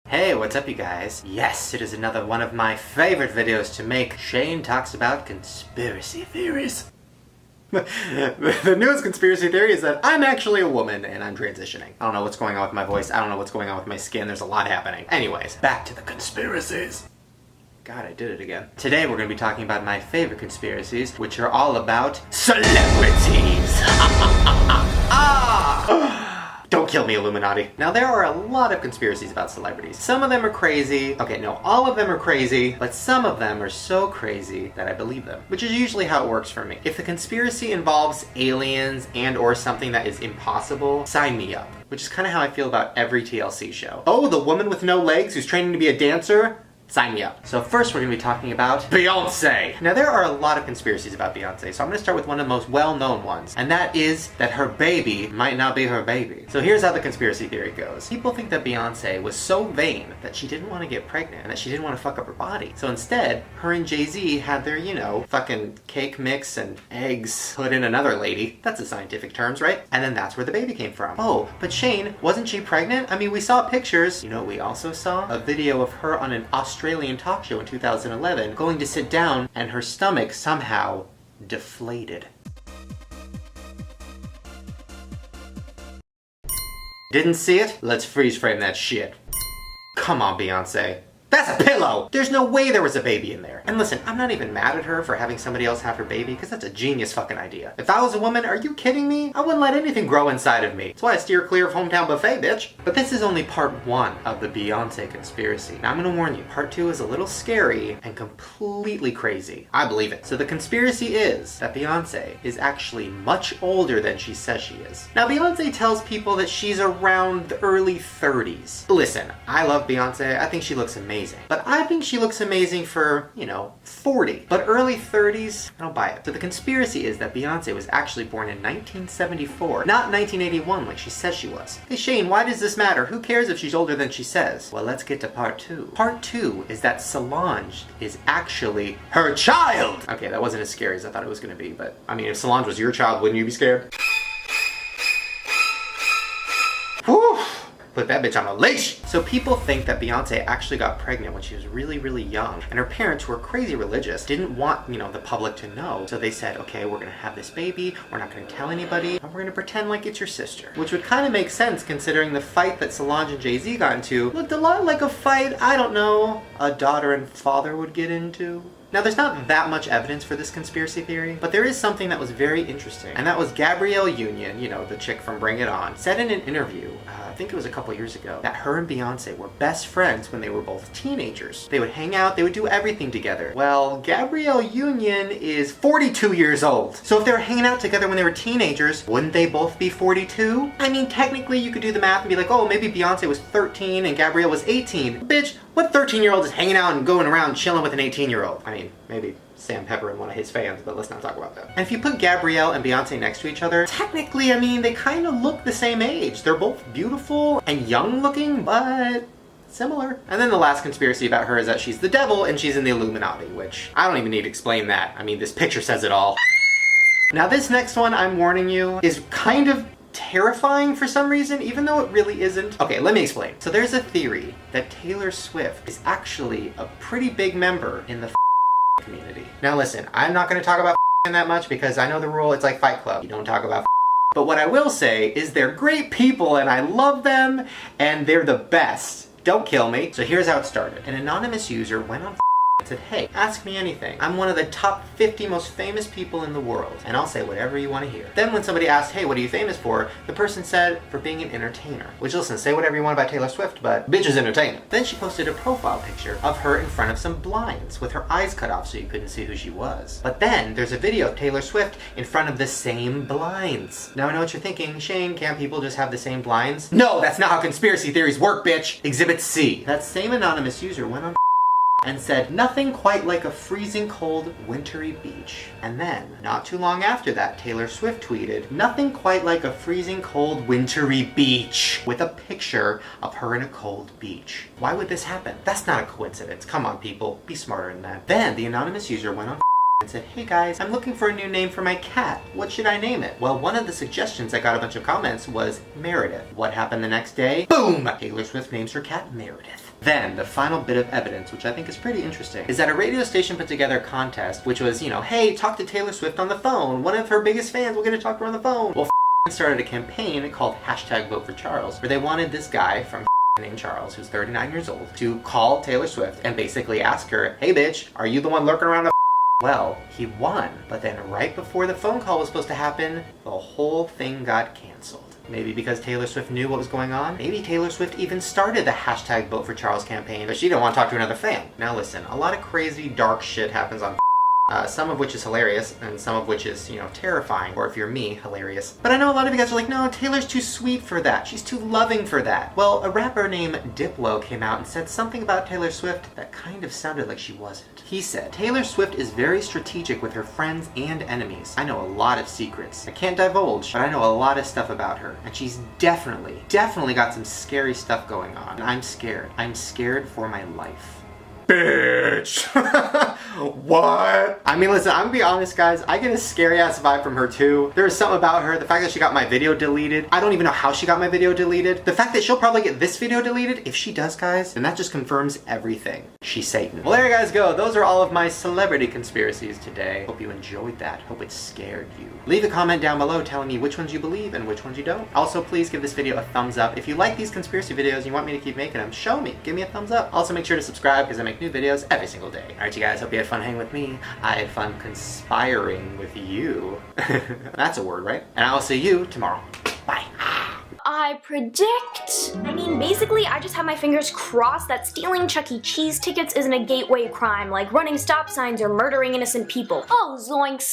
Hey, what's up you guys? Yes, it is another one of my favorite videos to make. Shane talks about conspiracy theories. The newest conspiracy theory is that I'm actually a woman and I'm transitioning. I don't know what's going on with my voice. I don't know what's going on with my skin. There's a lot happening. Anyways, back to the conspiracies. God, I did it again. Today we're going to be talking about my favorite conspiracies, which are all about celebrities. Don't kill me, Illuminati. Now, there are a lot of conspiracies about celebrities. Some of them are crazy. Okay, no, all of them are crazy, but some of them are so crazy that I believe them, which is usually how it works for me. If the conspiracy involves aliens and or something that is impossible, sign me up, which is kind of how I feel about every TLC show. Oh, the woman with no legs who's training to be a dancer? Sign me up. So first we're going to be talking about Beyonce. Now there are a lot of conspiracies about Beyonce, so I'm going to start with one of the most well-known ones, and that is that her baby might not be her baby. So here's how the conspiracy theory goes. People think that Beyonce was so vain that she didn't want to get pregnant and that she didn't want to fuck up her body. So instead, her and Jay-Z had their, fucking cake mix and eggs put in another lady. That's the scientific terms, right? And then that's where the baby came from. Oh, but Shane, wasn't she pregnant? I mean, we saw pictures. You know what we also saw? A video of her on an Australian talk show in 2011 going to sit down and her stomach somehow deflated. Didn't see it? Let's freeze frame that shit. Come on, Beyonce. That's a pillow! There's no way there was a baby in there. And listen, I'm not even mad at her for having somebody else have her baby, because that's a genius fucking idea. If I was a woman, are you kidding me? I wouldn't let anything grow inside of me. That's why I steer clear of hometown buffet, bitch. But this is only part one of the Beyonce conspiracy. Now I'm gonna warn you, part two is a little scary and completely crazy. I believe it. So the conspiracy is that Beyonce is actually much older than she says she is. Now Beyonce tells people that she's around the early 30s. Listen, I love Beyonce. I think she looks amazing. But I think she looks amazing for, 40. But early 30s, I don't buy it. So the conspiracy is that Beyonce was actually born in 1974, not 1981 like she says she was. Hey Shane, why does this matter? Who cares if she's older than she says? Well, let's get to part two. Part two is that Solange is actually her child! Okay, that wasn't as scary as I thought it was gonna be, but I mean, if Solange was your child, wouldn't you be scared? Whew! Put that bitch on a leash! So people think that Beyonce actually got pregnant when she was really, really young. And her parents, who were crazy religious, didn't want, the public to know. So they said, okay, we're gonna have this baby, we're not gonna tell anybody, and we're gonna pretend like it's your sister. Which would kind of make sense considering the fight that Solange and Jay-Z got into looked a lot like a fight, I don't know, a daughter and father would get into. Now, there's not that much evidence for this conspiracy theory, but there is something that was very interesting, and that was Gabrielle Union, the chick from Bring It On, said in an interview, I think it was a couple years ago, that her and Beyonce were best friends when they were both teenagers. They would hang out, they would do everything together. Well, Gabrielle Union is 42 years old. So if they were hanging out together when they were teenagers, wouldn't they both be 42? I mean, technically you could do the math and be like, oh, maybe Beyonce was 13 and Gabrielle was 18. Bitch, what 13-year-old is hanging out and going around chilling with an 18-year-old? I mean, maybe Sam Pepper and one of his fans, but let's not talk about that. And if you put Gabrielle and Beyonce next to each other, technically, I mean, they kind of look the same age. They're both beautiful and young looking, but similar. And then the last conspiracy about her is that she's the devil and she's in the Illuminati, which I don't even need to explain that. I mean, this picture says it all. Now this next one, I'm warning you, is kind of terrifying for some reason, even though it really isn't. Okay, let me explain. So there's a theory that Taylor Swift is actually a pretty big member in the community. Now listen, I'm not going to talk about that much because I know the rule, it's like Fight Club. You don't talk about but what I will say is they're great people and I love them and they're the best. Don't kill me. So here's how it started. An anonymous user went on and said, hey, ask me anything. I'm one of the top 50 most famous people in the world, and I'll say whatever you want to hear. Then when somebody asked, hey, what are you famous for? The person said, for being an entertainer. Which, listen, say whatever you want about Taylor Swift, but bitch is entertainment. Then she posted a profile picture of her in front of some blinds with her eyes cut off so you couldn't see who she was. But then there's a video of Taylor Swift in front of the same blinds. Now I know what you're thinking, Shane, can't people just have the same blinds? No, that's not how conspiracy theories work, bitch! Exhibit C. That same anonymous user went on and said nothing quite like a freezing cold wintry beach. And then, not too long after that, Taylor Swift tweeted, nothing quite like a freezing cold wintry beach, with a picture of her in a cold beach. Why would this happen? That's not a coincidence. Come on people, be smarter than that. Then the anonymous user went on and said, hey guys, I'm looking for a new name for my cat. What should I name it? Well, one of the suggestions that got a bunch of comments was Meredith. What happened the next day? Boom! Taylor Swift names her cat Meredith. Then, the final bit of evidence, which I think is pretty interesting, is that a radio station put together a contest, which was, hey, talk to Taylor Swift on the phone. One of her biggest fans will get to talk to her on the phone. Well, started a campaign called #VoteForCharles, where they wanted this guy from named Charles, who's 39 years old, to call Taylor Swift and basically ask her, hey bitch, are you the one lurking around the Well, he won, but then right before the phone call was supposed to happen, the whole thing got canceled. Maybe because Taylor Swift knew what was going on? Maybe Taylor Swift even started the #VoteForCharles campaign, but she didn't want to talk to another fan. Now listen, a lot of crazy, dark shit happens on some of which is hilarious, and some of which is, terrifying, or if you're me, hilarious. But I know a lot of you guys are like, no, Taylor's too sweet for that. She's too loving for that. Well, a rapper named Diplo came out and said something about Taylor Swift that kind of sounded like she wasn't. He said, Taylor Swift is very strategic with her friends and enemies. I know a lot of secrets. I can't divulge, but I know a lot of stuff about her. And she's definitely got some scary stuff going on. And I'm scared. I'm scared for my life. Bitch! What? I mean, listen, I'm gonna be honest, guys. I get a scary ass vibe from her too. There is something about her. The fact that she got my video deleted. I don't even know how she got my video deleted. The fact that she'll probably get this video deleted. If she does, guys, then that just confirms everything. She's Satan. Well, there you guys go. Those are all of my celebrity conspiracies today. Hope you enjoyed that. Hope it scared you. Leave a comment down below telling me which ones you believe and which ones you don't. Also, please give this video a thumbs up. If you like these conspiracy videos and you want me to keep making them, show me. Give me a thumbs up. Also, make sure to subscribe because I make new videos every single day. Alright, you guys, hope you had fun hanging with me. I had fun conspiring with you. That's a word, right? And I'll see you tomorrow. Bye. Basically, I just have my fingers crossed that stealing Chuck E. Cheese tickets isn't a gateway crime, like running stop signs or murdering innocent people. Oh, zoinks.